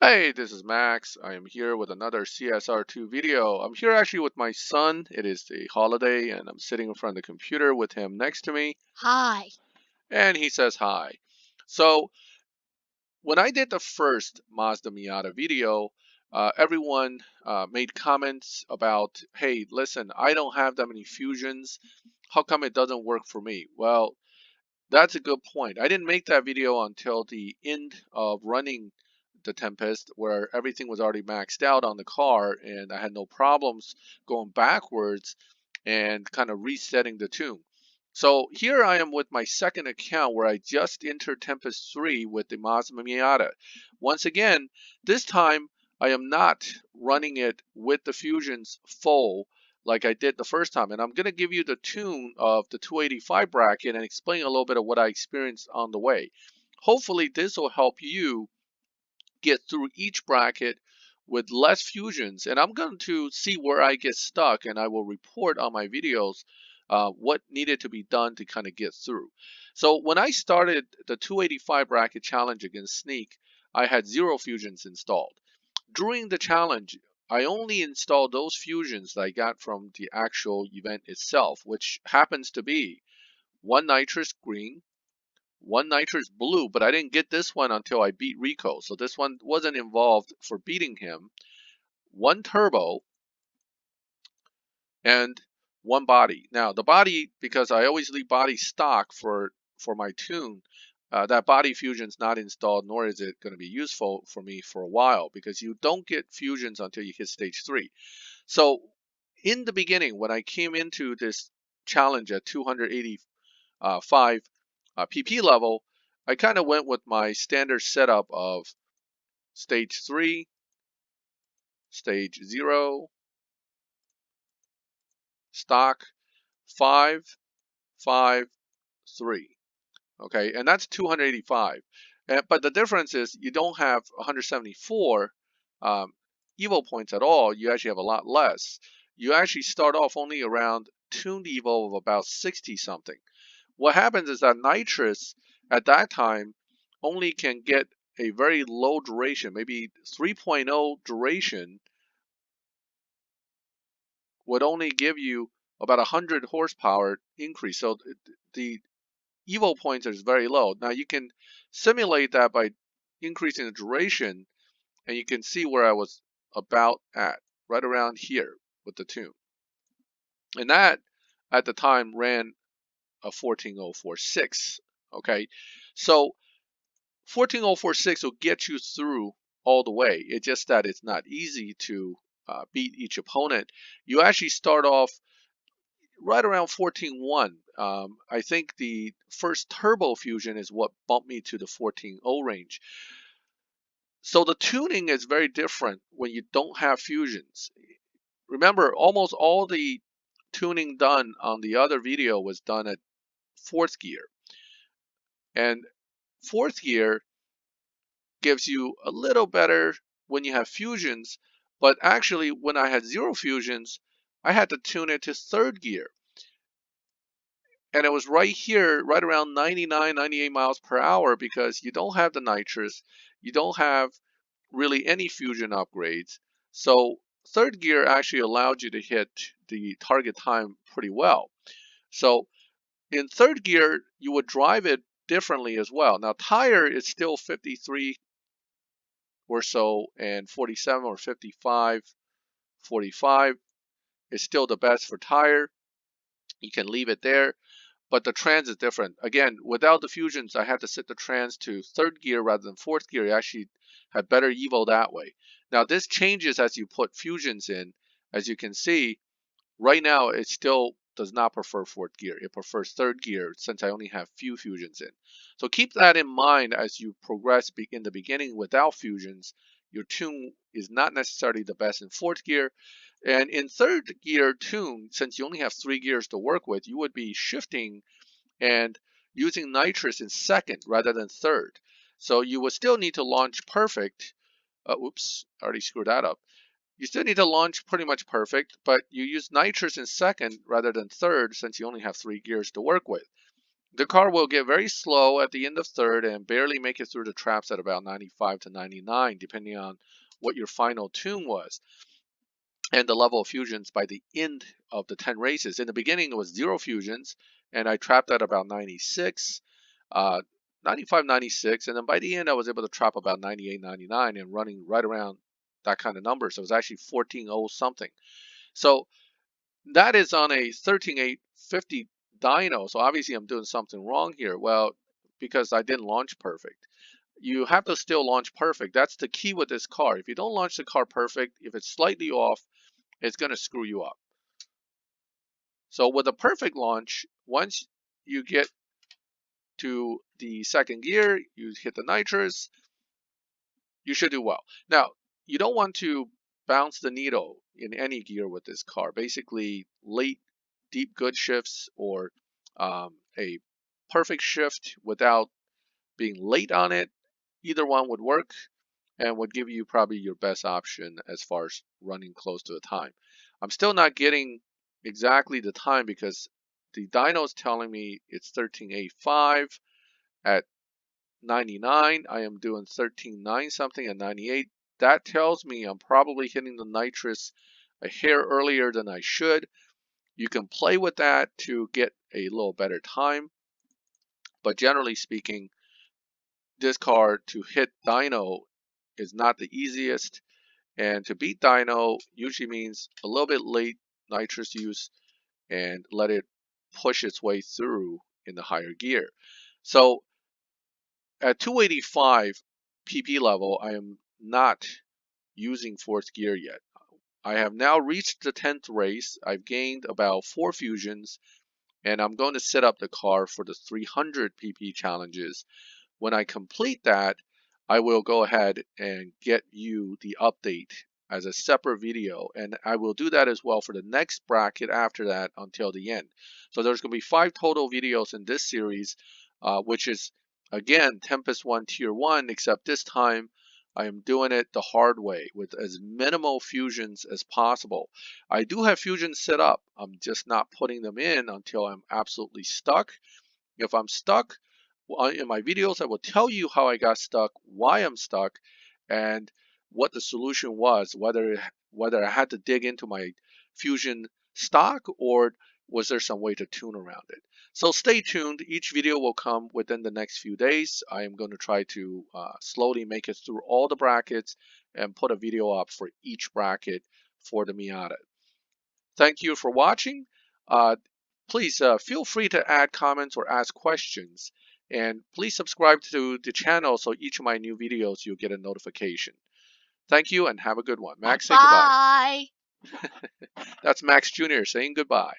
Hey, this is Max. I am here with another CSR2 video. I'm here actually with my son. It is a holiday and I'm sitting in front of the computer with him next to me Hi. and he says hi. So when I did the first Mazda Miata video, everyone made comments about, hey, listen, I don't have that many fusions. How come it doesn't work for me? Well, that's a good point. I didn't make that video until the end of running the Tempest, where everything was already maxed out on the car and I had no problems going backwards and kind of resetting the tune. So here I am with my second account where I just entered Tempest 3 with the Mazda Miata. Once again, this time I am not running it with the fusions full like I did the first time. And I'm going to give you the tune of the 285 bracket and explain a little bit of what I experienced on the way. Hopefully this will help you get through each bracket with less fusions. And I'm going to see where I get stuck and I will report on my videos what needed to be done to kind of get through. So when I started the 285 bracket challenge against Sneak, I had 0 fusions installed. During the challenge, I only installed those fusions that I got from the actual event itself, which happens to be one nitrous green, one nitrous blue, but I didn't get this one until I beat Rico. So this one wasn't involved for beating him. One turbo and one body. Now the body, because I always leave body stock for my tune, that body fusion's not installed, nor is it going to be useful for me for a while because you don't get fusions until you hit stage 3. So in the beginning, when I came into this challenge at 285 PP level, I kind of went with my standard setup of stage 3, stage 0, stock, 5, 5, 3. Okay, and that's 285. But the difference is you don't have 174 um, Evo points at all. You actually have a lot less. You actually start off only around tuned Evo of about 60 something. What happens is that nitrous at that time only can get a very low duration, maybe 3.0 duration would only give you about 100 horsepower increase. So the Evo points is very low. Now you can simulate that by increasing the duration and you can see where I was about at, right around here with the tune. And that at the time ran a 14046. Okay, so 14046 will get you through all the way. It's just that it's not easy to beat each opponent. You actually start off right around 14.1. I think the first turbo fusion is what bumped me to the 14.0 range. So the tuning is very different when you don't have fusions. Remember, almost all the tuning done on the other video was done at 4th gear. And 4th gear gives you a little better when you have fusions, but actually when I had 0 fusions, I had to tune it to 3rd gear. And it was right here, right around 99, 98 miles per hour because you don't have the nitrous, you don't have really any fusion upgrades. So 3rd gear actually allowed you to hit the target time pretty well. So in 3rd gear, you would drive it differently as well. Now tire is still 53 or so, and 47 or 55, 45 is still the best for tire. You can leave it there. But the trans is different. Again, without the fusions, I had to set the trans to 3rd gear rather than 4th gear. You actually had better Evo that way. Now this changes as you put fusions in. As you can see, right now it still does not prefer 4th gear. It prefers 3rd gear since I only have few fusions in. So keep that in mind as you progress in the beginning without fusions. Your tune is not necessarily the best in 4th gear. And in 3rd gear tune, since you only have 3 gears to work with, you would be shifting and using nitrous in 2nd rather than 3rd. So you would still need to launch perfect. Oops, I already screwed that up. You still need to launch pretty much perfect, but you use nitrous in 2nd rather than 3rd since you only have 3 gears to work with. the car will get very slow at the end of third and barely make it through the traps at about 95 to 99, depending on what your final tune was and the level of fusions by the end of the 10 races. In the beginning, it was 0 fusions, and I trapped at about 96, 95, 96, and then by the end, I was able to trap about 98, 99, and running right around that kind of number. So it was actually 14.0 something. So that is on a 13.850 dyno. So obviously, I'm doing something wrong here. Well, because I didn't launch perfect. You have to still launch perfect. That's the key with this car. If you don't launch the car perfect, if it's slightly off, it's going to screw you up. So with a perfect launch, once you get to the second gear, you hit the nitrous, you should do well. Now, you don't want to bounce the needle in any gear with this car. Basically, late, deep good shifts or a perfect shift without being late on it, either one would work and would give you probably your best option as far as running close to the time. I'm still not getting exactly the time because the dyno is telling me it's 13.85 at 99. I am doing 13.9 something at 98. That tells me I'm probably hitting the nitrous a hair earlier than I should. You can play with that to get a little better time, but generally speaking, this car to hit dyno is not the easiest. And to beat dyno usually means a little bit late nitrous use and let it push its way through in the higher gear. So at 285 PP level, I am not using fourth gear yet. I have now reached the 10th race. I've gained about 4 fusions, and I'm going to set up the car for the 300 PP challenges. When I complete that, I will go ahead and get you the update as a separate video, and I will do that as well for the next bracket after that until the end. So there's going to be 5 total videos in this series, which is again Tempest 1 Tier 1, except this time I am doing it the hard way with as minimal fusions as possible. I do have fusions set up, I'm just not putting them in until I'm absolutely stuck. If I'm stuck, in my videos, I will tell you how I got stuck, why I'm stuck, and what the solution was, whether I had to dig into my Fusion stock or was there some way to tune around it. So stay tuned. Each video will come within the next few days. I am going to try to slowly make it through all the brackets and put a video up for each bracket for the Miata. Thank you for watching. Please feel free to add comments or ask questions. And please subscribe to the channel so each of my new videos you'll get a notification. Thank you and have a good one. Max, say goodbye. Bye. That's Max Jr. saying goodbye.